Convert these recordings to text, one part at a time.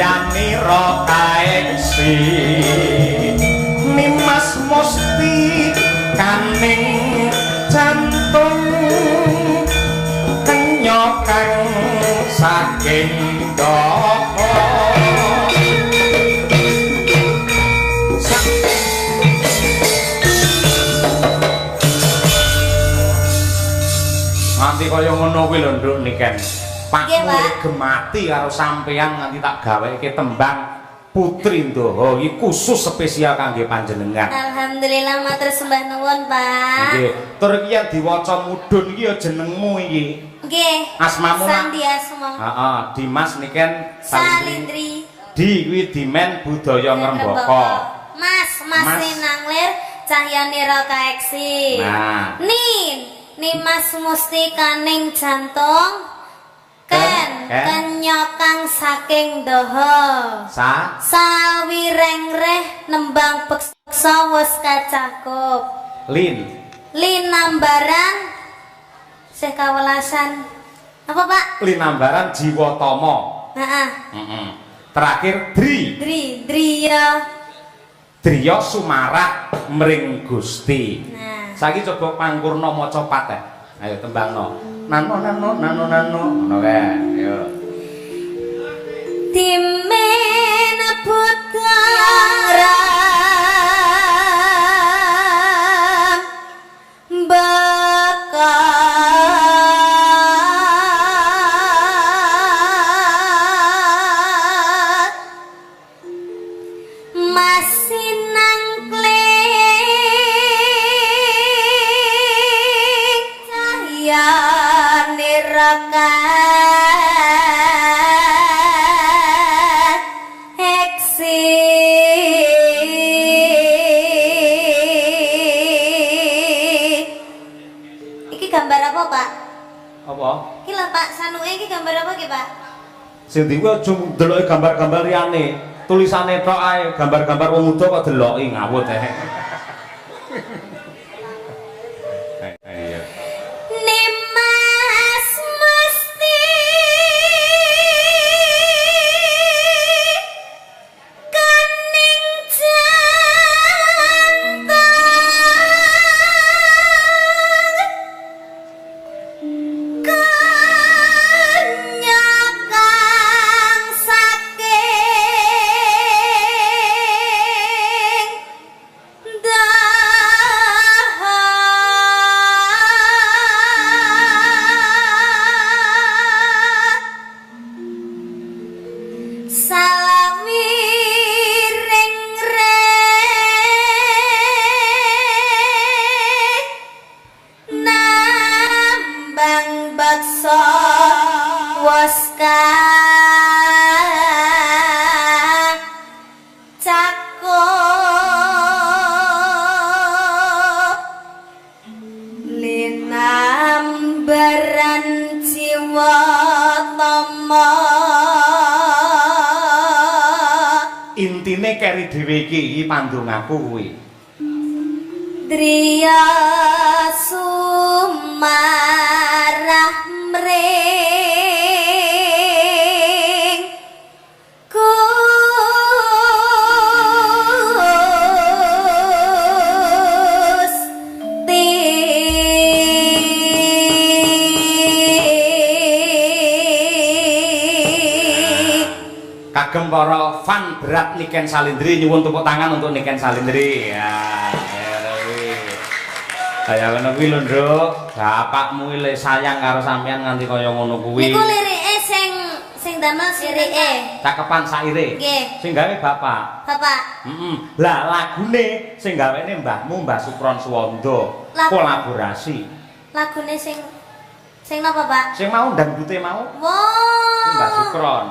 Cahyanira kaeksi Nimas Musti kaning jantung kenyokang saking doko nganti kaya ngono kuwi lho Nduk niken pakmu gemati karo sampeyan nganti tak gaweke tembang Putri Ndaha iki khusus spesial kangge panjenengan. Alhamdulillah matur sembah nuwun, Pak. Nggih, tur iki yang diwaca mudhun iki ya jenengmu iki. Nggih. Asmamu Sandiasma. Heeh, Dimas niken Salindri. Di kuwi Dimen Budaya Ngrembaka. Mas Nanglir Cahyanira kaeksi. Nah. Nimas Musti kaning jantung. Kenyokang saking Ndaha. Sawirengreh nembang beksa wis kacakup. Lin nambaran sih kawelasan. Apa, Pak? Lin nambaran Jiwatama. Heeh. Terakhir Driya Sumarak mring Gusti. Nah. Saiki coba pangkurna maca pateh. Ayo tembangno. Nano ngono kae. Ayo. Timen putra bakat masinang kling Cahyanira Iki lho Pak, sanuke iki gambar apa iki Pak? Sing diku aja ndeloki gambar-gambar liyane, tulisane tok ae, gambar-gambar wong muda kok deloki ngawut ae. Nimas Musti kaning jantung kenyokang saking Ndaha sawirengreh nambang baksa wis cakup linambaran Jiwatama Intine keri dhewe iki pandongaku kuwi. Driya Sumarah mring Gusti Kagem para fan berat Niken Salindri nyuwun tepuk tangan untuk Niken Salindri. Ya, kaya ngono kuwi lho, Nduk. Bapakmu ile sayang karo sampean nganti kaya ngono kuwi. Niku lirike sing damel lirike. Cakepan saire. Nggih. Sing gawe bapak. Bapak. Lah lagune sing gawene mbahmu Mbah Supron Suwanda. Kolaborasi. Lagune sing napa, Pak? Sing mau dangdute mau. Wow. Mbah Supron.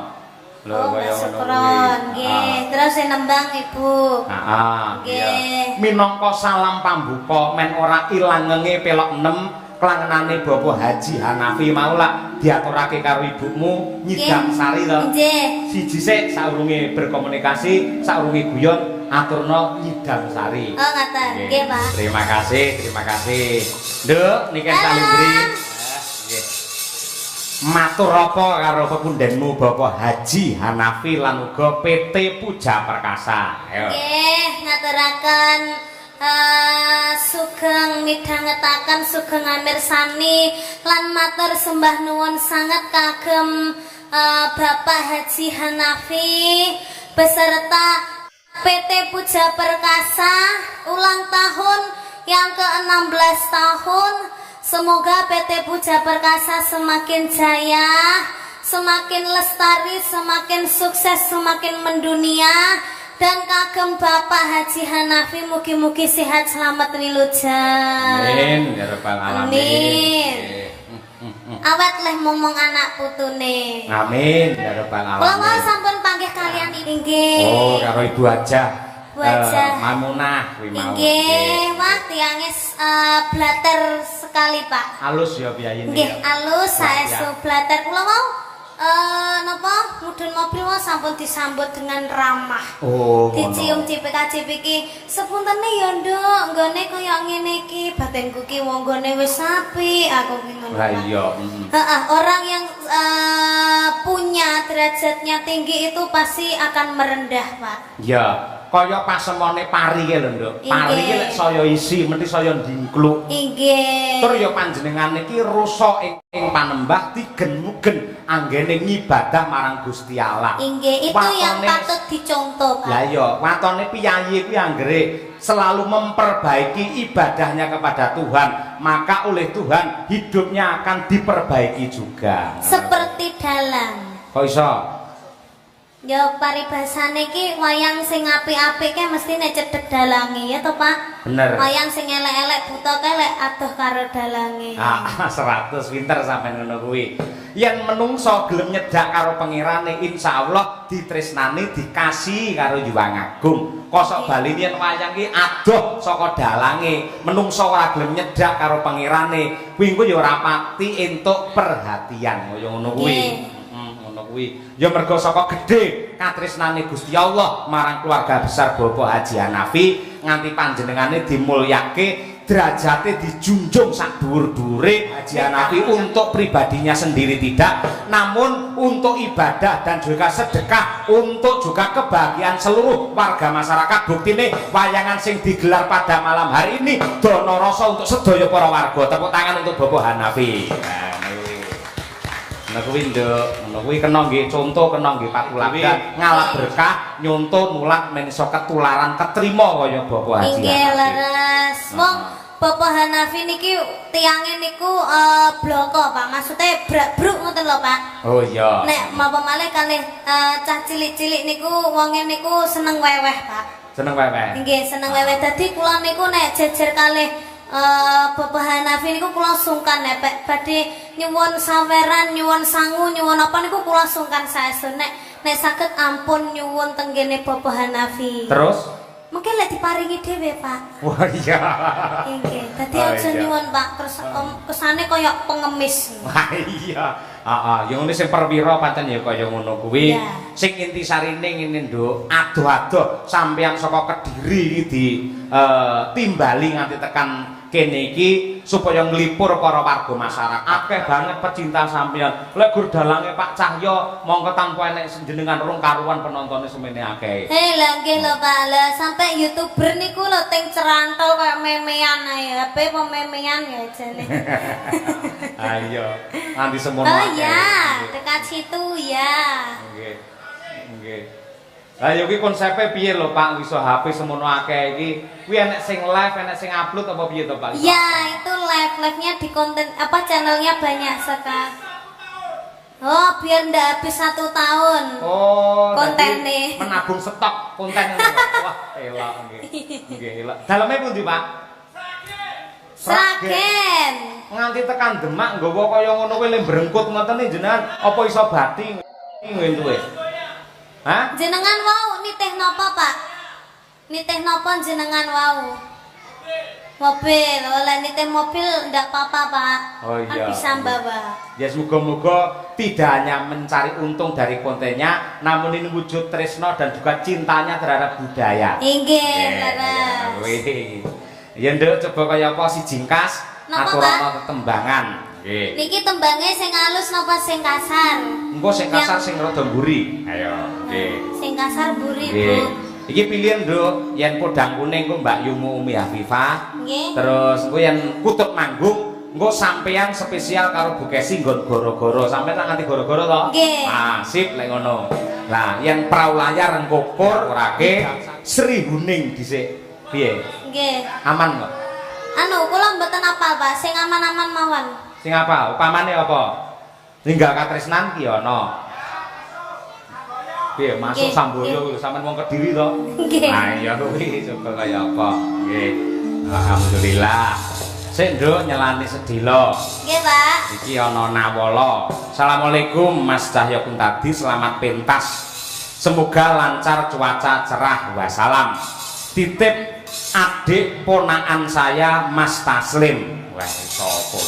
Lho kaya ngono Supron, nggih. Terus sing nembang Ibu. Heeh. Nggih. Minangka salam pambuka men ora ilangenge pelok 6 klangenane Bapak Haji Hanafi mau lak diaturake karo ibumu Nyidam Sari to. Nggih. Siji sik saurunge berkomunikasi, saurunge guyon aturna Nyidam Sari. Oh, ngaten. Nggih, Pak. Terima kasih. Nduk, Niken Salindri. Nggih. Matur apa karo pepundhenmu Bapak Haji Hanafi lan uga PT Puja Perkasa. Ayo. Nggih, ngaturaken sugeng midhangetaken sugeng amirsani lan matur sembah nuwun sanget kagem Bapak Haji Hanafi beserta PT Puja Perkasa ulang tahun yang ke-16 tahun. Semoga PT Puja Perkasa semakin jaya, semakin lestari, semakin sukses, semakin mendunia. Dan kagem Bapak Haji Hanafi mugi-mugi sehat selamat wilujeng. Amin ya rabbal alamin. Awet leh momong anak putune. Amin ya rabbal alamin. Kula sampun panggih kalian inggih. Oh, karo Ibu Aja. Mamunah kuwi mau. Nggih, wah tiange blater sekali, Pak. Halus ya piyayine. Nggih, halus saestu blater. Kula mau napa mudhun mobil wah sampun disambut dengan ramah. Oh, dicium cipik-cipik iki sepuntene ya nduk nggone kaya ngene iki batinku ki wong nggone wis apik aku ki ngono. Lah iya. Heeh, orang yang punya derajatnya tinggi itu pasti akan merendah, Pak. Ya, kaya pasemone pari ki lho, Nduk. Pari ki lek saya isi mesti saya ndingkluk. Inggih. Tur ya panjenengan iki rusa ing panembah digen-mugen anggene ngibadah marang Gusti Allah. Inggih, itu yang patut dicontoh, Pak. Lah ya, watone piyayi kuwi anggere selalu memperbaiki ibadahnya kepada Tuhan, maka oleh Tuhan hidupnya akan diperbaiki juga. Seperti dalang. Kok iso? Ya paribasane iki wayang sing apik-apik ke mesti nek cedhek dalange ya to, Pak? Bener. Wayang sing elek-elek buta ke lek adoh karo dalange. Ah, 100 pinter sampean ngono kuwi. Yen menungso gelem nyedak karo pangerane, insyaallah ditresnani dikasih karo Hyang Agung. Kosok bali yen wayang ki adoh saka dalange, menungso ora gelem nyedak karo pangerane, kuwi engko ya ora pati entuk perhatian kaya ngono kuwi. Ya mergo saka gedhe katresnane Gusti Allah marang keluarga besar Bapak Haji Hanafi nganti panjenengane dimulyake derajate dijunjung sak dhuwur-dhuwure Haji Hanafi untuk pribadinya sendiri tidak, namun untuk ibadah dan juga sedekah untuk juga kebahagiaan seluruh warga masyarakat. Buktine wayangan sing digelar pada malam hari ini dono rasa untuk sedaya para warga. Tepuk tangan untuk Bapak Hanafi. Nah kuwi nduk, ngono kuwi kena nggih contoh, kena nggih patulaga, ngalap berkah, nyonto nulak men iso ketularan ketrima kaya Bapak Haji. Nggih leres. Wong Bapak Hanafi niki tiange niku bloko, Pak. Maksudnya brak-bruk ngoten lho, Pak. Oh iya. Nek mapa malih kalih cah cilik-cilik niku wonge niku seneng weweh, Pak. Seneng weweh. Nggih, seneng weweh. Dadi kula niku nek jejer kalih Bapak Hanafi niku kula sungkan nek badhe nyuwun saweran, nyuwun sangu, nyuwun apa niku kula sungkan saestu nek saged ampun nyuwun tenggene Bapak Hanafi. Terus mungkin lek diparingi dhewe, Pak. wah iya. Nggih, dadi aja nyuwun, Pak, terus kesane kaya pengemis. Wah iya. Heeh, yang ngene sing perwira pancen ya kaya ngono kuwi. Sing intisarine ngene nduk, adoh-adoh sampeyan saka Kediri iki timbali nganti tekan kene iki supaya nglipur para warga masyarakat. Akeh banget pecinta sampeyan. Lek gur dalange Pak Cahyo mongko tanpa enek jenengan rung karuan penontonnya semene akeh. Lah nggih lho, Pak. Lah sampai YouTuber niku lho teng cerantol kaya memean ae. HP pememean ya jane. Ayo, nganti semono. Oh ya, dekat situ ya. Nggih. Nggih. Lah yo ki konsepe piye lho Pak iso HP semono akeh iki? Kuwi enek sing live, enek sing upload apa piye to Pak? Ya, itu live-nya di konten apa channelnya banyak sekali. Oh, biar ndak habis 1 tahun. Oh, kontennya. Menabung stok konten. Wah, elok nggih. Nggih, elok. Daleme pundi, Pak? Sragen. Nganti tekan Demak nggawa kaya ngono kuwi le brengkut ngoten jenengan apa iso bati ngentuke? Hah? Jenengan wau nitih napa, Pak? Nitih napa jenengan wau? Mobil, oleh nitih mobil ndak apa-apa, Pak. Oh iya. Kan bisa bawa. Ya semoga-moga tidak hanya mencari untung dari kontennya, namun ini wujud tresno dan juga cintanya terhadap budaya. Inggih, leres. Ya nduk coba kaya apa si jingkas aturana tetembangan. Nggih. Niki tembangnya sing halus napa sing kasar? Engko sing kasar sing rada mburi. Ayo, nggih. Sing kasar buri, Nggih. Bu. Iki pilihan, Nduk. Yen podang kuning engko Mbak Yumu Umi Hafifah. Nggih. Terus engko yen kutub manggung engko sampean spesial karo Bu Kesi nggon goro-goro. Sampeyan tak nganti goro-goro to? Nggih. Ah, sip lek ngono. Lah, yen prau layar engko kurake Sri Huning dhisik. Piye? Nggih. Aman kok? Anu, kula mboten apal, Pak. Sing aman-aman mawon. Sing apa? Upamane apa? Ninggal katresnan ki ana. Piye masuk Nggih, Samboyo sampean wong Kediri to? Nggih. Nah, iya kuwi coba kaya apa? Nggih. Alhamdulillah. Sik Nduk nyelani sedilo. Nggih, Pak. Iki ana Nawala. Assalamualaikum Mas Cahya Kuntadi, selamat pentas. Semoga lancar cuaca cerah. Wassalam. Titip adik ponakan saya Mas Taslim. Wah, sapa?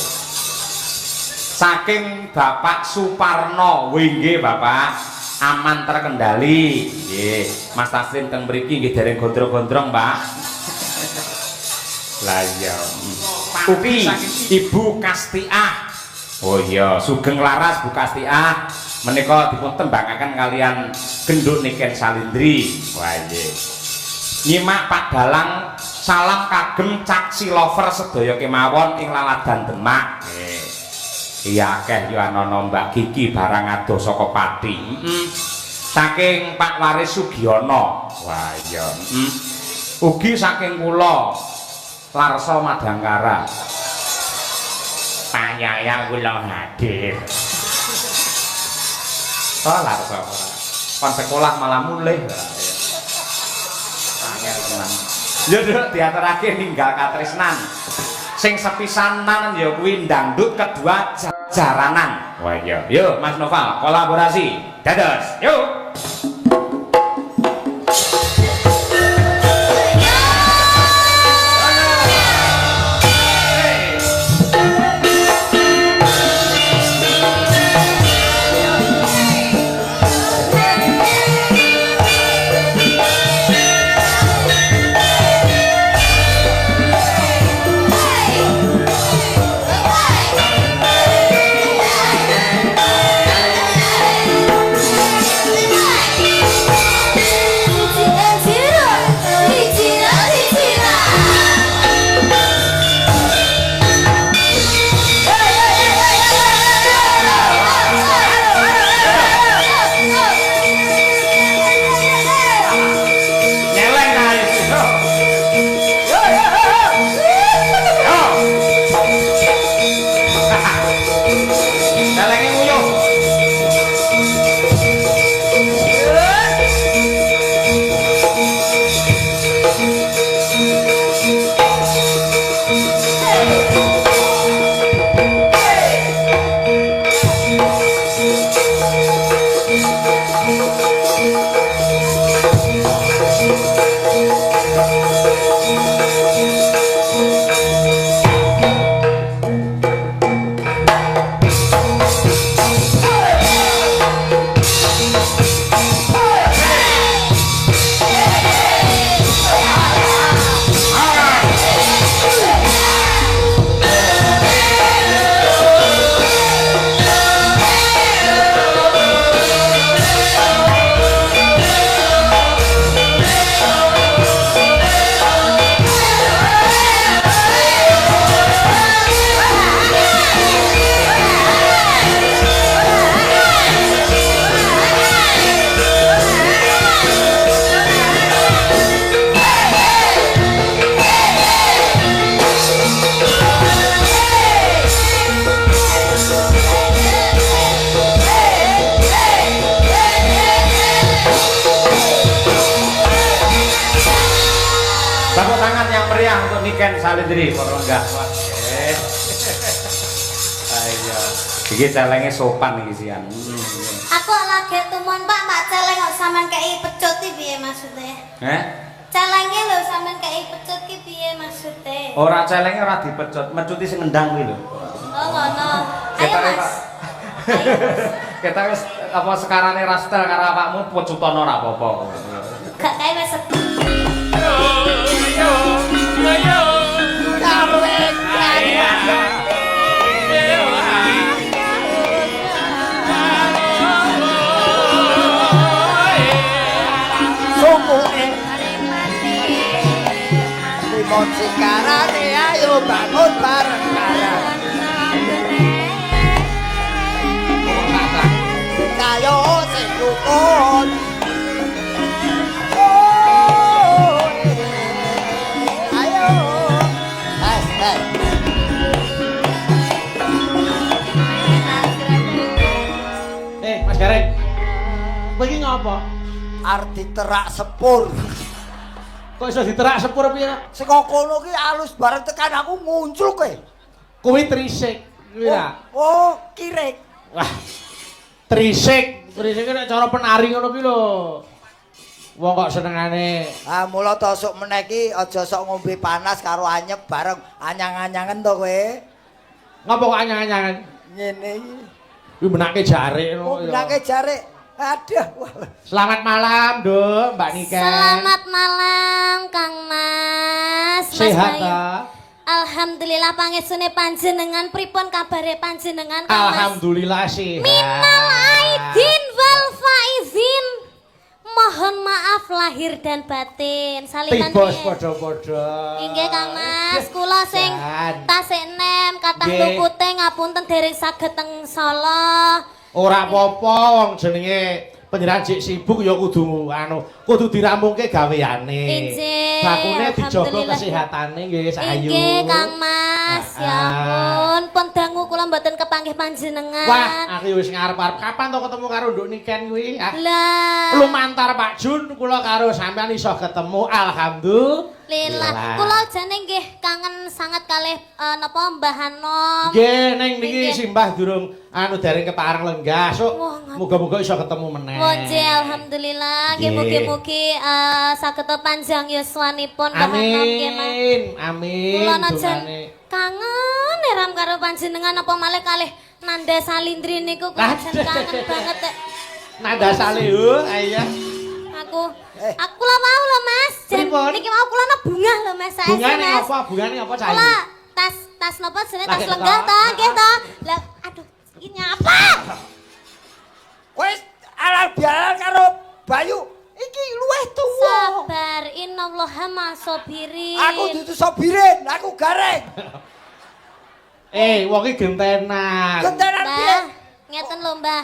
Saking Bapak Suparno. Nggih, Bapak. Aman terkendali. Nggih. Mas Taslim teng mriki nggih dereng gondrong-gondrong, Pak. Lah iya. Upi Ibu Kastiah. Oh iya, sugeng laras Bu Kastiah. Menika dipun tembangaken kalian Genduk Niken Salindri. Wah nggih. Nyimak Pak Dalang, salam kagem caksi lover sedaya kemawon ing Laladan Demak. Nggih. Iya akeh yo ana Mbak Kiki barang adoh saka Pati. Saking Pak Waris Sugiono. Wah iya. Ugi saking kula Larsa Madangkara. Panyaya kula hadir. Oh Larsa ora. Kon sekolah malah mulih. Angel tenan. Yo Nduk diaturake ninggal katresnan. Sing sepisanan ya kuwi dangdut kedua jaranan. Wah iya. Yuk Mas Noval kolaborasi. Dados. Yuk. Niken Salindri kok enggak. Ayo. Iki celenge sopan iki sian. Aku lagi tumon Pak, Mak celeng kok sampean kei pecut iki piye maksude? Celenge lho sampean kei pecut iki piye maksude? Ora celenge ora dipecut, mecuti sing ngendang kuwi lho. Oh ngono. Ayo Mas. Kita wis apa sekarane rastel karo awakmu pecutono ora apa-apa. Gak kae wis Ayo, Sikarane ayo bangun bareng-bareng. Kayo sing rukun. Ayo. Mas Gareng. Kowe iki ngopo? Arep diterak sepur. Kok iso diterak sepur piye? Saka kono ki alus bareng tekan aku muncul kowe. Kuwi trisik. Kuwi ra. Oh, kirek. Wah. Trisik. Trisik nek cara penari ngono kuwi lho. Wong kok senengane. Ah, mula to sok meneh ki aja sok ngombe panas karo anyep bareng anyang-anyangen to kowe. Ngopo kok anyang-anyangan? Ngene iki. Kuwi menake jare Oh, ngono ya. menake jare. Aduh. Selamat malam, Nduk, Mbak Nika. Selamat malam Kang Mas. Sehat Bayu. ta? Alhamdulillah pangesune panjenengan pripun kabare panjenengan Kang Mas? Alhamdulillah sehat. Minal aidin wal faizin. Mohon maaf lahir dan batin. Salinan Tibos piye? padha-padha. Inggih Kang Mas, kula sing Dan. tasik nem kathah Nggih. lupute ngapunten dereng saged teng Solo. Ora apa-apa wong jenenge panjenengan jek sibuk ya kudu diramungke gaweane. Injih, Bakune dijaga alhamdulillah. kesehatane nggih sayu. Inggih Kang Mas, ya ampun, pun dangu kula mboten kepanggih panjenengan. Wah, aku wis ngarep-arep kapan to ketemu karo Nduk Niken kuwi? Lah. Lumantar Pak Jun kula karo sampean iso ketemu. Alhamdulillah. Lila, kula jane nggih kangen sangat kalih napa Mbah Hanom. Nggih, ning niki Nggih. simbah durung dereng kepareng lenggah. Sok Wah, ngat- muga-muga iso ketemu meneh. Nggih, alhamdulillah. Nggih Nggih. mugi-mugi saged panjang yuswanipun Mbah Hanom nggih, Mas. Amin. Amin. Kula najan Dongane. kangen eram karo panjenengan apa malih kalih Nanda Salindri niku kula jan kangen banget. Nada saleh, ayo. Aku lah mau lho Mas. Jan Pripun? niki mau kula bunga lho Mas. Saestu, Bungane Mas. apa? Bungane apa cah? Kula tas napa jenenge tas Lagi lenggah teko. ta, nggih ta. Lah aduh, ini apa? Wis alal bialan karo Bayu. Iki luwih tuwa. Sabar innallaha masobirin. Aku dudu sobirin, aku gareng. Wong iki gentenan. Gentenan piye? Mbah, ngeten lho Mbah.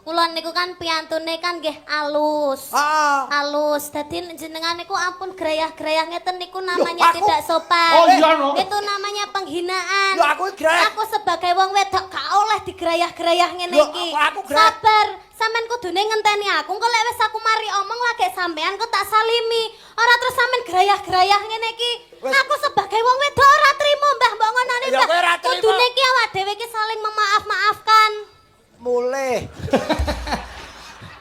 Kula niku kan piantune kan nggih alus. Ah. Alus. Dadi jenengan niku ampun grayah-grayah ngeten niku Loh, namanya aku- tidak sopan. Oh, iya, no. Itu namanya penghinaan. Loh, aku grayah. Aku sebagai wong wedok gak oleh digrayah-grayah ngene Loh, iki. aku grayah. Sabar. Sampeyan kudune ngenteni aku. Engko lek wis aku mari omong lagi sampean kok tak salimi. Ora terus sampean grayah-grayah ngene iki. Wes. Aku sebagai wong wedok ora trimo Mbah mbok ngonone Ya, kowe ora trimo. Kudune iki awak dhewe iki saling memaaf-maafkan. Mulih.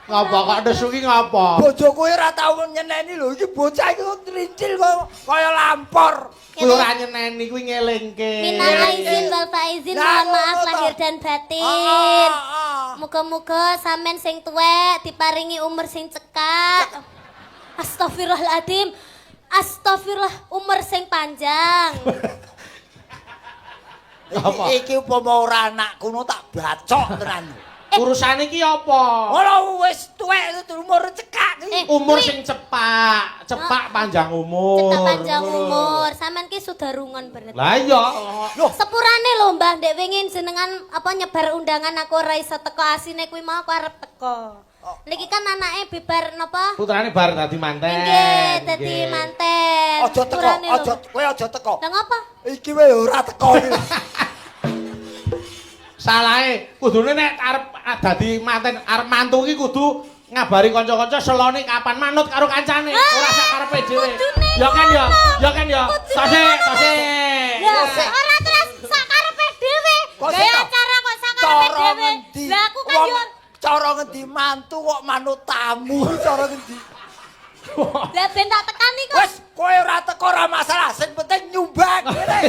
Ngapa kok nesu ki ngapa? Bojoku ora tau nyeneni lho, iki bocah iki kok trincil kok kaya lampor. Kuwi ora nyeneni kuwi ngelingke. Minal aizin wal faizin, Lah, mohon maaf ngono lahir toh. dan batin. Ah. Muga-muga sampean sing tuwek diparingi umur sing cekak. Astagfirullahaladzim. Astagfirullah, umur sing panjang. Apa? Iki upama ora anakku no tak bacok tenan. Urusane iki apa? Ora wis tuwek umur cekak iki. Umur sing cepak panjang umur. Cetak panjang umur. Sampean ki sudah rungon berarti. Lah iya. Loh, Sepurane lho Mbah, ndek wingi jenengan apa nyebar undangan aku ora iso teko asine kuwi mau aku arep teko. Niki kan anake bibar napa? Putrane bar dadi manten. Nggih, dadi Nggih. manten. aja teko, Sepurane lho. aja kowe aja teko. Lah ngapa? Iki wae ora teko iki. Salahe kudune nek arep dadi manten arep mantu ki kudu ngabari kanca-kanca selone kapan manut karo kancane, ora sak karepe dhewe. kudune Ya kan ya, ya kan ya. Kudune Tasik. Ya, ora terus sak karepe dhewe. Kok Gaya sik, acara kok sak karepe Cara dhewe. ngendi? Lah aku kan Wong yo cara ngendi mantu kok manut tamu cara ngendi? lah ben tak tekani kok. Wis kowe ora teko ora masalah, sing penting nyumbang ngene.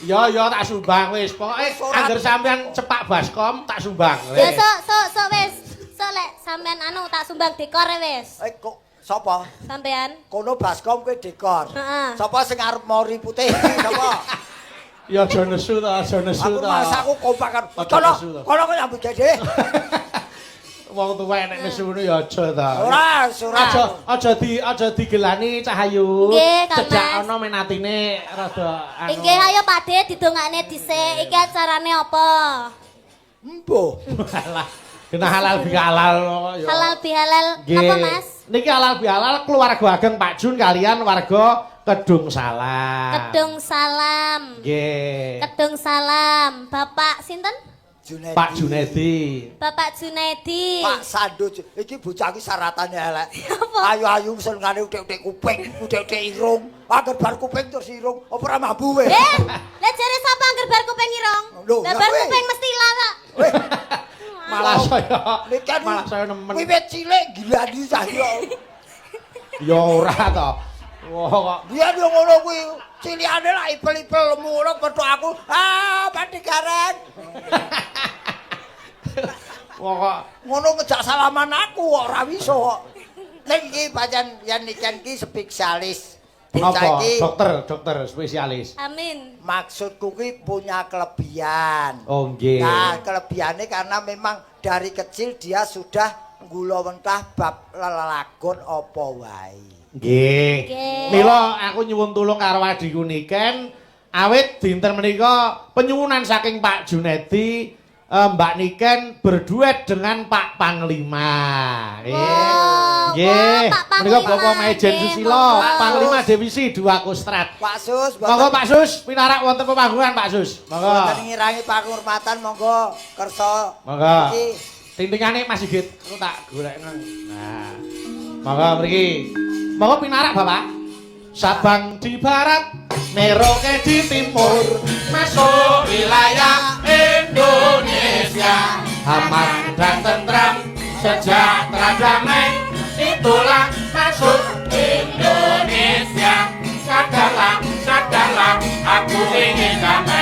Ya tak sumbang wis. Pokoke Ora- angger sampean cepak baskom tak sumbang. Ya sok wis. Sok lek sampean anu tak sumbang dekor wis. Kok sapa? Sampean. Kono baskom kowe dekor. Heeh. Sapa sing arep mori putih? Sapa? Ya aja nesu ta, aja nesu Aku ta. mas aku kompak karo. Ojo Kono, nesu to. kono kowe nyambut gede. Wong tuwa nek nesu ngono ya aja ta. Ora, ora. Aja digelani Cahayu. Nggih, Kang Cecak Mas. ana menatine rada anu. Inggih ayo Pakde didongakne dhisik. Iki acarane apa? Embuh. Alah, kena halal bihalal ya. Halal bihalal apa Mas? Niki halal bihalal keluarga ageng Pak Jun kalian warga Kedung Salam. Kedung Salam. Nggih. Kedung Salam. Bapak sinten? Junedi. Pak Junedi. Bapak Junedi. Pak Sando iki bocah iki saratane elek. Apa? Ayu-ayu senengane uthik-uthik kuping, uthik-uthik irung. Angger bar kuping terus irung, apa ora mambu we? Lah jare sapa angger bar kuping irong? Lho, Lah lah bar kowe. kuping mesti ilang kok. Malah Malah saya nemen. Wiwit cilik gilani cah yo. Ya ora to. Wah kok Biyen yo ngono kuwi. Cilikane lak ipel-ipel lemu ngono petuk aku. Pandegaren. wah kok Ngono ngejak salaman aku kok ora iso kok. Ning iki pancen yen ikan iki spesialis. Bocah apa? iki Dokter spesialis. Amin. maksudku ki punya kelebihan. Oh nggih. Nah, kelebihannya karena memang dari kecil dia sudah nggula mentah bab lelagon apa wae. Nggih. Nggih. Mila aku nyuwun tulung karo adhiku Niken awit dinten menika penyuwunan saking Pak Junedi Mbak Niken berduet dengan Pak Panglima. Nggih. Pak Panglima, Menika Bapak Majen nggih, Susilo, monggo. Panglima Divisi 2 Kostrad. Pak Sus, Monggo Pak Sus, pinarak wonten pemanggungan Pak Sus. Mboten Monggo. ngirangi penghormatan monggo kersa. Monggo. Iki Tintingane Mas Sigit, aku tak golekno. Nah. Monggo mriki. Monggo pinarak Bapak. Sabang di barat, Merauke di timur, masuk wilayah Indonesia. Aman dan tentram, sejahtera damai, itulah masuk Indonesia. Sadarlah, aku ingin damai.